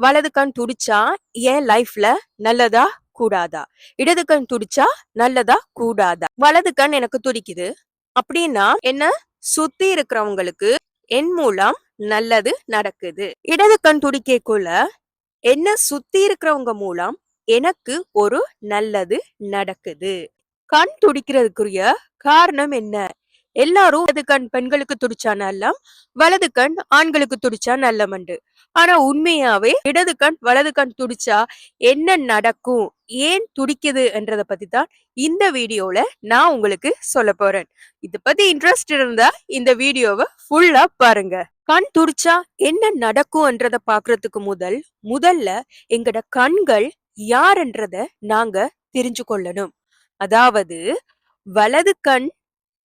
வலது கண் துடிச்சா என் லைஃப்ல நல்லதா கூடாதா? இடது கண் துடிச்சா நல்லதா கூடாதா? வலது கண் எனக்கு துடிக்குது அப்படின்னா என்ன சுத்தி இருக்கிறவங்களுக்கு என் மூலம் நல்லது நடக்குது. இடது கண் துடிக்கக்குள்ள என்ன சுத்தி இருக்கிறவங்க மூலம் எனக்கு ஒரு நல்லது நடக்குது. கண் துடிக்கிறதுக்குரிய காரணம் என்ன? எல்லாரும் இடது கண் பெண்களுக்கு துடிச்சா நல்லம், வலது கண் ஆண்களுக்கு துடிச்சா நல்லமண்டு. ஆனா உண்மையாவே இடது கண் வலது கண் துடிச்சா என்ன நடக்கும், ஏன் துடிக்குது என்றத பத்தி தான் இந்த வீடியோல நான் உங்களுக்கு சொல்ல போறேன். இத பத்தி இன்ட்ரெஸ்ட் இருந்தா இந்த வீடியோவை ஃபுல்லா பாருங்க. கண் துடிச்சா என்ன நடக்கும்ன்றத பாக்குறதுக்கு முதல்ல எங்கட கண்கள் யாருன்றத நாங்க தெரிஞ்சு கொள்ளணும். அதாவது வலது கண்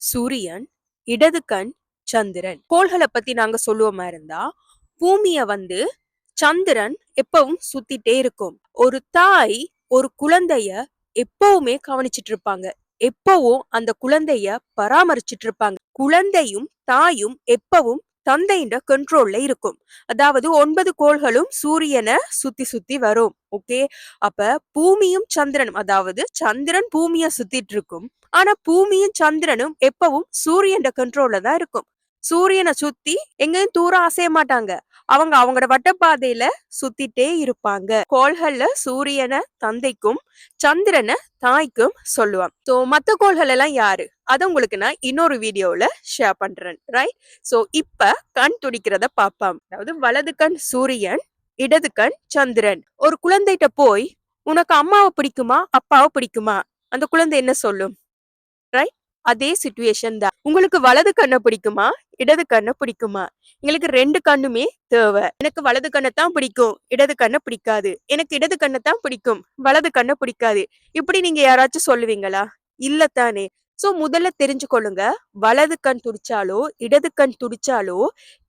சூரியன், இடது கண் சந்திரன். கோள்களை பத்தி நாங்க சொல்லுவோமா இருந்தா, பூமிய சந்திரன் எப்பவும் சுத்திட்டே இருக்கும். ஒரு தாய் ஒரு குழந்தைய எப்பவுமே கவனிச்சிட்டு இருப்பாங்க. எப்பவும் அந்த குழந்தைய பராமரிச்சிட்டு இருப்பாங்க. குழந்தையும் தாயும் எப்பவும் தந்தையின் கண்ட்ரோல்ல இருக்கும். அதாவது 9 கோள்களும் சூரியனை சுத்தி சுத்தி வரும். ஓகே, அப்ப பூமியும் சந்திரனும், அதாவது சந்திரன் பூமிய சுத்திட்டு இருக்கும். ஆனா பூமியும் சந்திரனும் எப்பவும் சூரியன் கண்ட்ரோல்ல தான் இருக்கும். சூரியனை சுத்தி எங்கேயும் தூரம் அசைய மாட்டாங்க. அவங்க அவங்களோட வட்டப்பாதையில சுத்திட்டே இருப்பாங்க. கோள்கள்ல சூரியனை தந்தைக்கும் சந்திரனை தாய்க்கும் சொல்லுவான். சோ மத்த கோள்கள் எல்லாம் யாரு, அத உங்களுக்கு நான் இன்னொரு வீடியோல ஷேர் பண்றேன். ரைட்? சோ இப்ப கண் துடிக்கிறத பாப்போம். அதாவது வலது கண் சூரியன், இடது கண் சந்திரன். ஒரு குழந்தைகிட்ட போய் உனக்கு அம்மாவை பிடிக்குமா அப்பாவை பிடிக்குமா, அந்த குழந்தை என்ன சொல்லும்? ரைட்? அதே சிச்சுவேஷன் தான். உங்களுக்கு வலது கண்ணை பிடிக்குமா இடது கண்ணை பிடிக்குமா? எங்களுக்கு 2 கண்ணுமே தேவை. எனக்கு வலது கண்ணை தான் பிடிக்கும், இடது கண்ணை பிடிக்காது. எனக்கு இடது கண்ணை தான் பிடிக்கும், வலது கண்ணை பிடிக்காது. இப்படி நீங்க யாராச்சும் சொல்லுவீங்களா? இல்லத்தானே. சோ முதல்ல தெரிஞ்சுக்கொள்ளுங்க, வலது கண் துடிச்சாலோ இடது கண் துடிச்சாலோ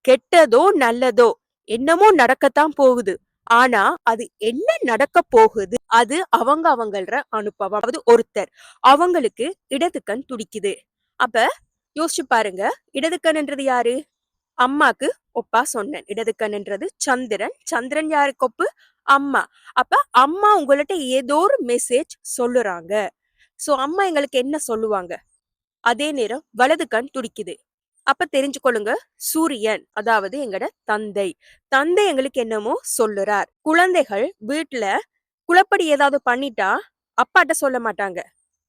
கெட்டதோ நல்லதோ என்னமோ நடக்கத்தான் போகுது. ஆனா அது என்ன நடக்க போகுது, அது அவங்கள அனுபவம். அதாவது ஒருத்தர் அவங்களுக்கு இடது கண் துடிக்குது. அப்ப யோசிச்சு பாருங்க, இடது கண்ன்றது யாரு? அம்மாக்கு ஒப்பா சொன்னேன். இடது கண்ன்றது சந்திரன். சந்திரன் யாருக்கு ஒப்பு? அம்மா. அப்ப அம்மா உங்கள்ட்ட ஏதோ ஒரு மெசேஜ் சொல்லுறாங்க. சோ அம்மா எங்களுக்கு என்ன சொல்லுவாங்க? அதே நேரம் வலது கண் துடிக்குது. அப்ப தெரிஞ்சுக்கொள்ளுங்க, சூரியன் அதாவது எங்கட தந்தை. தந்தை எங்களுக்கு என்னமோ சொல்லுறார். குழந்தைகள் வீட்டுல குழப்படி ஏதாவது பண்ணிட்டா அப்பாட்ட சொல்ல மாட்டாங்க.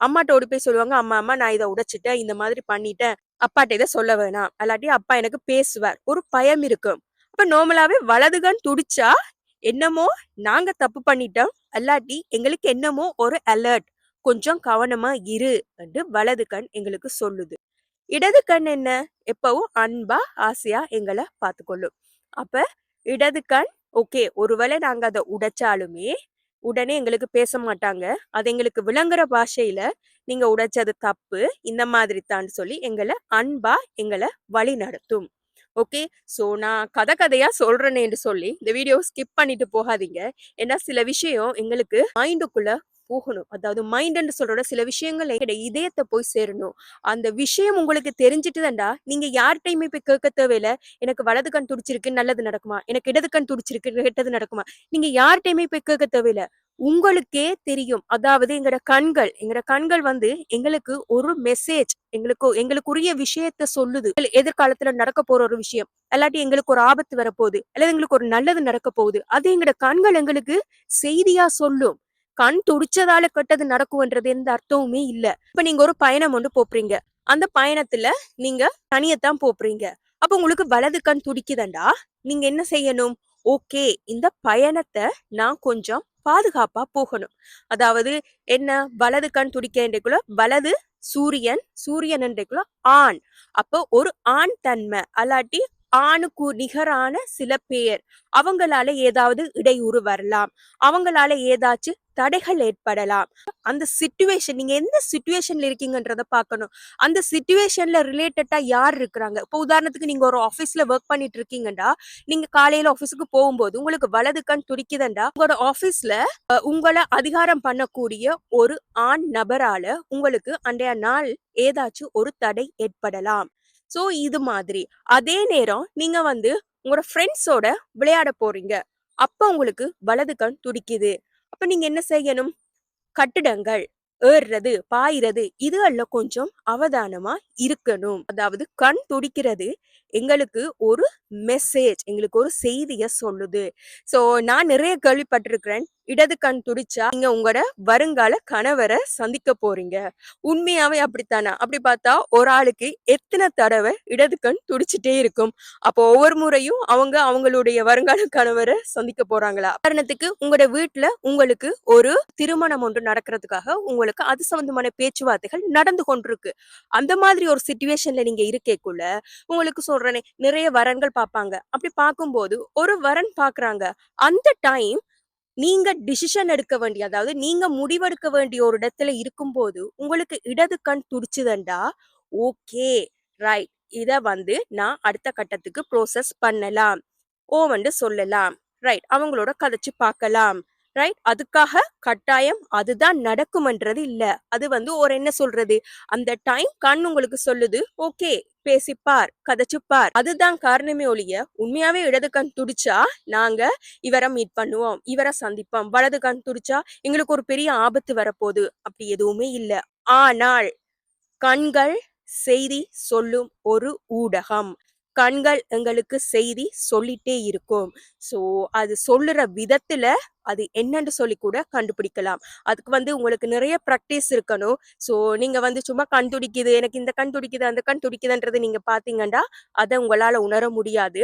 அம்மாட்ட ஓடி போய் சொல்லுவாங்க, அம்மா அம்மா நான் இதை உடைச்சிட்டேன், இந்த மாதிரி பண்ணிட்டேன், அப்பாட்ட இதை சொல்ல வேணாம், அல்லாட்டி அப்பா எனக்கு பேசுவார். ஒரு பயம் இருக்கும். அப்ப நார்மலாவே வலதுகண் துடிச்சா என்னமோ நாங்க தப்பு பண்ணிட்டோம், அல்லாட்டி எங்களுக்கு என்னமோ ஒரு அலர்ட், கொஞ்சம் கவனமா இரு என்று வலது கண் எங்களுக்கு சொல்லுது. இடது கண் என்ன? எப்பவும் அன்பா ஆசையா எங்களை பார்த்துக்கொள்ளும். அப்ப இடது கண் ஓகே, ஒருவேளை நாங்க அதை உடைச்சாலுமே உடனே எங்களுக்கு பேச மாட்டாங்க. அது எங்களுக்கு விளங்குற பாஷையில நீங்க உடைச்சது தப்பு, இந்த மாதிரி தான் சொல்லி எங்களை அன்பா எங்களை வழி நடத்தும். ஓகே, சோ நான் கதையா சொல்றேன்னு சொல்லி இந்த வீடியோ ஸ்கிப் பண்ணிட்டு போகாதீங்க. ஏன்னா சில விஷயம் எங்களுக்கு மைண்டுக்குள்ள போகணும். அதாவது மைண்ட்ன்னு சொல்றோட சில விஷயங்கள் எங்க இதயத்தை போய் சேரணும். அந்த விஷயம் உங்களுக்கு தெரிஞ்சிட்டுதான்டா நீங்க யார்கிட்டயுமே போய் கேட்க தேவையில்ல. எனக்கு வலது கண் துடிச்சிருக்கு நல்லது நடக்குமா, எனக்கு இடது கண் துடிச்சிருக்கு கெட்டது நடக்குமா, நீங்க யார்கிட்டயுமே போய் கேட்க தேவையில்ல. உங்களுக்கே தெரியும். அதாவது எங்கட கண்கள் எங்களுக்கு ஒரு மெசேஜ், எங்களுக்குரிய விஷயத்த சொல்லுது. எதிர்காலத்துல நடக்க போற ஒரு விஷயம், அல்லாட்டி எங்களுக்கு ஒரு ஆபத்து வரப்போகுது, அல்லது எங்களுக்கு ஒரு நல்லது நடக்க போகுது, அது எங்கட கண்கள் எங்களுக்கு செய்தியா சொல்லும். கண் துடிச்சதால கெட்டது நடக்கும்ன்றது எந்த அர்த்தமுமே இல்ல. இப்ப நீங்க ஒரு பயணம் ஒன்று போறீங்க. அந்த பயணத்துல நீங்க தனியத்தான் போறீங்க. அப்ப உங்களுக்கு வலது கண் துடிக்குதண்டா, நீங்க என்ன செய்யணும்? ஓகே, இந்த பயணத்தை நான் கொஞ்சம் பாதுகாப்பா போகணும். அதாவது என்ன, வலது கண் துடிக்கக்குள்ள வலது சூரியன் என்றக்குள்ள ஆண். அப்போ ஒரு ஆண் தன்மை, அல்லாட்டி ஆணுக்கு நிகரான சில பேர், அவங்களால ஏதாவது இடையூறு வரலாம், அவங்களால ஏதாச்சும் தடைகள் ஏற்படலாம். அந்த சிச்சுவேஷன், நீங்க எந்த சிச்சுவேஷன்ல இருக்கீங்கன்றத பார்க்கணும். அந்த சிச்சுவேஷன்ல ரிலேட்டடா யார் இருக்கிறாங்க. இப்போ உதாரணத்துக்கு நீங்க ஒரு ஆபீஸ்ல ஒர்க் பண்ணிட்டு இருக்கீங்கடா, நீங்க காலையில ஆபீஸுக்கு போகும்போது உங்களுக்கு வலது கண் துடிக்குதுண்டா, உங்களோட ஆபீஸ்ல உங்களை அதிகாரம் பண்ணக்கூடிய ஒரு ஆண் நபரால உங்களுக்கு அன்றைய நாள் ஏதாச்சும் ஒரு தடை ஏற்படலாம். சோ இது மாதிரி. அதே நேரம் நீங்க உங்களோட ஃப்ரெண்ட்ஸோட விளையாட போறீங்க. அப்ப உங்களுக்கு வலது கண் துடிக்குது. அப்ப நீங்க என்ன செய்யணும்? கட்டிடங்கள், ஏறுறது, பாயிறது இதுகள்ல கொஞ்சம் அவதானமா இருக்கணும். அதாவது கண் துடிக்கிறது எங்களுக்கு ஒரு மெசேஜ், எங்களுக்கு ஒரு செய்திய சொல்லுது. சோ நான் நிறைய கேள்விப்பட்டிருக்கிறேன். இடது கண் துடிச்சா நீங்க உங்களோட வருங்கால கணவர சந்திக்க போறீங்க. உண்மையாவே அப்படித்தானா? அப்படி பார்த்தா ஒரு ஆளுக்கு எத்தன தடவ இடது கண் துடிச்சிட்டே இருக்கும்? அப்போ ஒவ்வொரு முறையும் அவங்க அவங்களுடைய வருங்கால கணவர சந்திக்க போறாங்களா? உதாரணத்துக்கு உங்களோட வீட்ல உங்களுக்கு ஒரு திருமணம் ஒன்று நடக்கிறதுக்காக உங்களுக்கு அது சம்பந்தமான பேச்சுவார்த்தைகள் நடந்து கொண்டிருக்கு. அந்த மாதிரி ஒரு சிச்சுவேஷன்ல நீங்க இருக்கேக்குள்ள உங்களுக்கு சொல்றேனே நிறைய வரன்கள் பார்ப்பாங்க. அப்படி பார்க்கும்போது ஒரு வரன் பார்க்குறாங்க. அந்த டைம் நீங்க டிசிஷன் எடுக்க வேண்டிய அதாவது நீங்க முடிவெடுக்க வேண்டிய ஒரு இடத்துல இருக்கும்போது உங்களுக்கு இடது கண் துடிச்சுதண்டா ஓகே ரைட் இத வந்து நான் அடுத்த கட்டத்துக்கு ப்ரோசஸ் பண்ணலாம் ஓவண்டு சொல்லலாம் ரைட் அவங்களோட கதைச்சு பார்க்கலாம் ரைட் அதுக்காக கட்டாயம் அதுதான் நடக்கும்ன்றது இல்ல அது வந்து ஒரு என்ன சொல்றது அந்த டைம் கண் உங்களுக்கு சொல்லுது ஓகே பேசிப்பார் கதைச்சுப்பார் அதுதான் காரணமே ஒழிய உண்மையாவே இடது கண் துடிச்சா நாங்க இவரை மீட் பண்ணுவோம் இவரை சந்திப்போம் வலது கண் துடிச்சா எங்களுக்கு ஒரு பெரிய ஆபத்து வரப்போகுது அப்படி எதுவுமே இல்ல ஆனால் கண்கள் செய்தி சொல்லும் ஒரு ஊடகம் கண்கள் எங்களுக்கு செய்தி சொல்லிட்டே இருக்கும் சோ அது சொல்லுற விதத்துல அது என்னன்னு சொல்லி கூட கண்டுபிடிக்கலாம் அதுக்கு வந்து உங்களுக்கு நிறைய ப்ராக்டிஸ் இருக்கணும் சோ நீங்க வந்து சும்மா கண் துடிக்குது எனக்கு இந்த கண் துடிக்குது அந்த கண் துடிக்குதுன்றது நீங்க பாத்தீங்கன்னா அதை உங்களால உணர முடியாது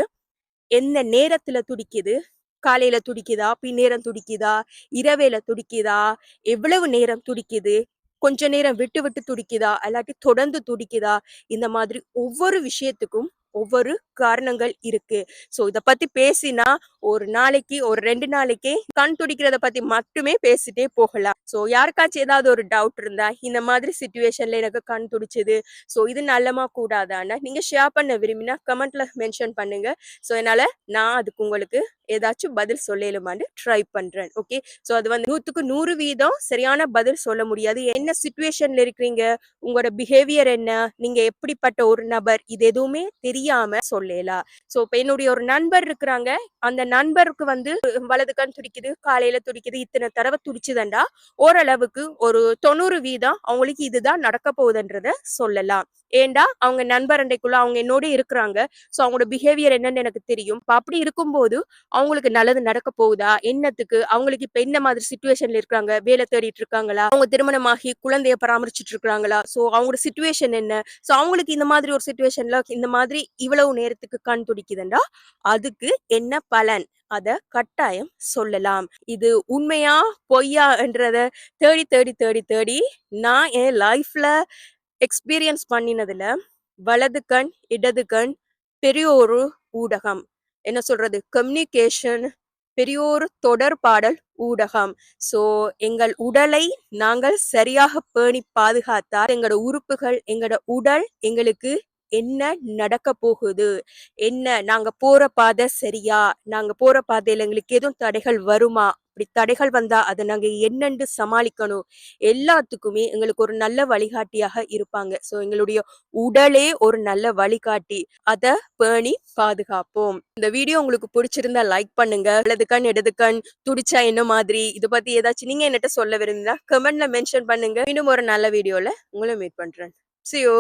எந்த நேரத்துல துடிக்குது காலையில துடிக்குதா பின்னேரம் துடிக்குதா இரவேல துடிக்குதா எவ்வளவு நேரம் துடிக்குது கொஞ்ச நேரம் விட்டு விட்டு துடிக்குதா இல்லாட்டி தொடர்ந்து துடிக்குதா இந்த மாதிரி ஒவ்வொரு விஷயத்துக்கும் ஒவ்வொரு காரணங்கள் இருக்கு சோ இத பத்தி பேசினா ஒரு நாளைக்கு ஒரு 2 நாளைக்கே கண் துடிக்கிறத பத்தி மட்டுமே பேசிட்டே போகலாம் சோ யாருக்காச்சும் ஏதாவது ஒரு டவுட் இருந்தா இந்த மாதிரி சிச்சுவேஷன்ல எனக்கு கண் துடிச்சது சோ இது நல்லமா கூடாதான்னு நீங்க ஷேர் பண்ண விரும்பினா கமெண்ட்ல மென்ஷன் பண்ணுங்க சோ என்னால நான் அதுக்கு உங்களுக்கு ஏதாச்சும் பதில் சொல்லலுமான்னு ட்ரை பண்றேன் ஓகே சோ அது வந்து 100% சரியான பதில் சொல்ல முடியாது என்ன சிச்சுவேஷன்ல இருக்கிறீங்க உங்களோட பிஹேவியர் என்ன நீங்க எப்படிப்பட்ட ஒரு நபர் இது எதுவுமே தெரியாம சொல்லலாம் சோ இப்ப என்னுடைய ஒரு நண்பர் இருக்கிறாங்க அந்த நண்பருக்கு வந்து வலது கண் துடிக்குது காலையில துடிக்குது இத்தனை தடவை துடிச்சுதண்டா ஓரளவுக்கு ஒரு 90% அவங்களுக்கு இதுதான் நடக்க போகுதுன்றத சொல்லலாம் ஏண்டா அவங்க நண்பர் அண்டைக்குள்ள அவங்க என்னோட இருக்கிறாங்க சோ அவங்களோட பிஹேவியர் என்னன்னு எனக்கு தெரியும் அப்படி இருக்கும்போது அவங்களுக்கு நல்லது நடக்க போகுதா என்னத்துக்கு அவங்களுக்கு இப்ப என்ன மாதிரி சிச்சுவேஷன்ல இருக்காங்க வேலை தேடிட்டு இருக்காங்களா அவங்க திருமணமாகி குழந்தைய பராமரிச்சுட்டு இருக்காங்களா சோ அவங்களோட சிச்சுவேஷன் என்ன சோ அவங்களுக்கு இந்த மாதிரி ஒரு சிச்சுவேஷன்ல இந்த மாதிரி இவ்வளவு நேரத்துக்கு கண் துடிக்குதுண்டா அதுக்கு என்ன பலன் அத கட்டாயம் சொல்லலாம் இது உண்மையா பொய்யா என்றத தேடி தேடி தேடி தேடி நான் என் லைஃப்ல எக்ஸ்பீரியன்ஸ் பண்ணினதுல வலது கண் இடது கண் பெரிய ஒரு ஊடகம் என்ன சொல்றது கம்யூனிகேஷன் பெரிய ஒரு தொடர்பாடல் ஊடகம் சோ எங்கள் உடலை நாங்கள் சரியாக பேணி பாதுகாத்தால் எங்களோட உறுப்புகள் எங்களோட உடல் எங்களுக்கு என்ன நடக்க போகுது என்ன நாங்க போற பாதை சரியா நாங்க போற பாதையில எங்களுக்கு எதுவும் தடைகள் வருமா அப்படி தடைகள் வந்தா அதை நாங்க என்னென்று சமாளிக்கணும் எல்லாத்துக்குமே எங்களுக்கு ஒரு நல்ல வழிகாட்டியாக இருப்பாங்க சோ எங்களுடைய உடலே ஒரு நல்ல வழிகாட்டி அத பேணி பாதுகாப்போம் இந்த வீடியோ உங்களுக்கு பிடிச்சிருந்தா லைக் பண்ணுங்க வலது கண் இடது கண் துடிச்சா என்ன மாதிரி இதை பத்தி ஏதாச்சும் நீங்க என்னட்ட சொல்ல விரும்பினா கமெண்ட்ல மென்ஷன் பண்ணுங்க இன்னும் ஒரு நல்ல வீடியோல உங்களை மீட் பண்றேன் see you